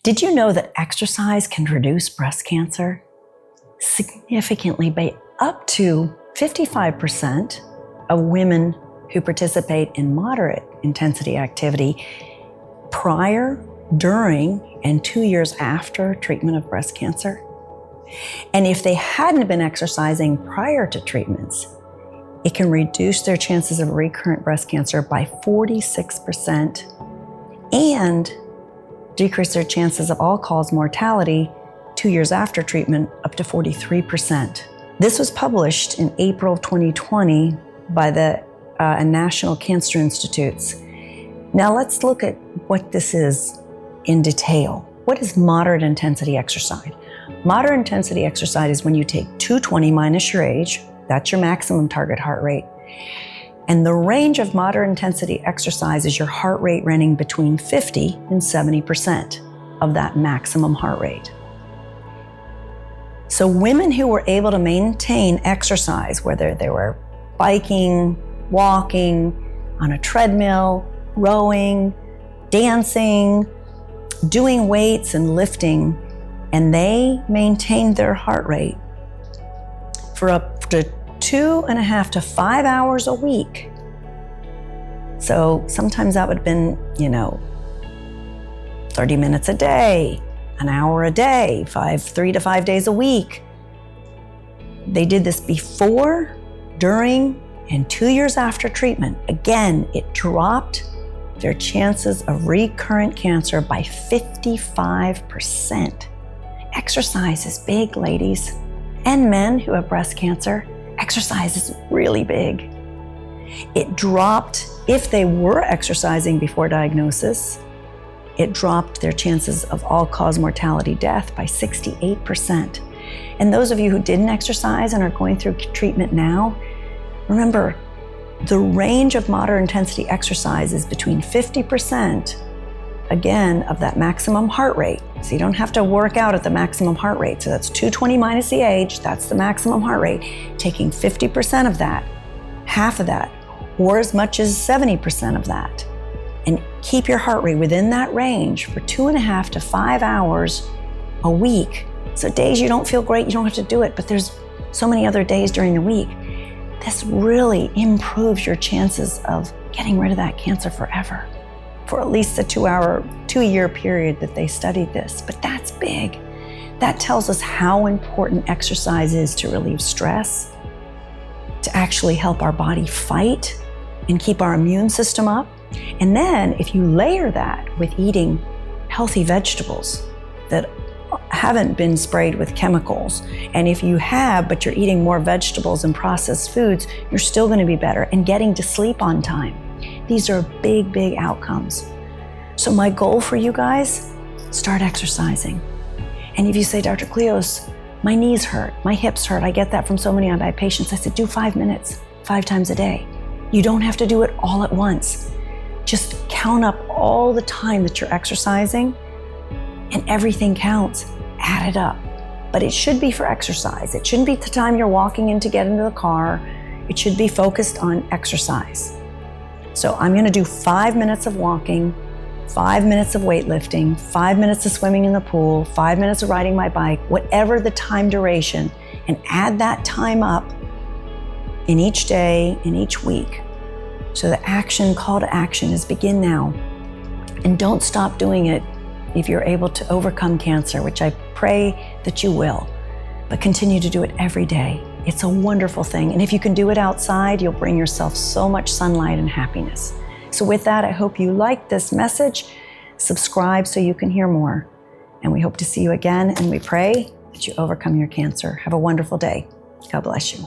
Did you know that exercise can reduce breast cancer significantly by up to 55% of women who participate in moderate intensity activity prior, during, and 2 years after treatment of breast cancer? And if they hadn't been exercising prior to treatments, it can reduce their chances of recurrent breast cancer by 46% and decrease their chances of all-cause mortality 2 years after treatment up to 43%. This was published in April of 2020 by the National Cancer Institutes. Now let's look at what this is in detail. What is moderate intensity exercise? Moderate intensity exercise is when you take 220 minus your age, that's your maximum target heart rate. And the range of moderate intensity exercise is your heart rate running between 50 and 70% of that maximum heart rate. So women who were able to maintain exercise, whether they were biking, walking, on a treadmill, rowing, dancing, doing weights and lifting, and they maintained their heart rate for up to 2.5 to 5 hours a week. So sometimes that would have been, 30 minutes a day, an hour a day, 3 to 5 days a week. They did this before, during, and 2 years after treatment. Again, it dropped their chances of recurrent cancer by 55%. Exercise is big, ladies. And men who have breast cancer, exercise is really big. It dropped, if they were exercising before diagnosis, it dropped their chances of all-cause mortality death by 68%. And those of you who didn't exercise and are going through treatment now, remember, the range of moderate intensity exercise is between 50%, again, of that maximum heart rate. So you don't have to work out at the maximum heart rate. So that's 220 minus the age, that's the maximum heart rate. Taking 50% of that, half of that, or as much as 70% of that, and keep your heart rate within that range for 2.5 to 5 hours a week. So days you don't feel great, you don't have to do it, but there's so many other days during the week. This really improves your chances of getting rid of that cancer forever, for at least the 2-year period that they studied this. But that's big. That tells us how important exercise is to relieve stress, to actually help our body fight and keep our immune system up. And then if you layer that with eating healthy vegetables that haven't been sprayed with chemicals, and if you have, but you're eating more vegetables and processed foods, you're still going to be better, and getting to sleep on time. These are big, big outcomes. So my goal for you guys, start exercising. And if you say, Dr. Klios, my knees hurt, my hips hurt, I get that from so many of my patients. I said, do 5 minutes, 5 times a day. You don't have to do it all at once. Just count up all the time that you're exercising, and everything counts. Add it up. But it should be for exercise. It shouldn't be the time you're walking in to get into the car. It should be focused on exercise. So I'm going to do 5 minutes of walking, 5 minutes of weightlifting, 5 minutes of swimming in the pool, 5 minutes of riding my bike, whatever the time duration, and add that time up in each day, in each week. So the call to action is begin now. And don't stop doing it if you're able to overcome cancer, which I pray that you will, but continue to do it every day. It's a wonderful thing. And if you can do it outside, you'll bring yourself so much sunlight and happiness. So with that, I hope you liked this message. Subscribe so you can hear more. And we hope to see you again, and we pray that you overcome your cancer. Have a wonderful day. God bless you.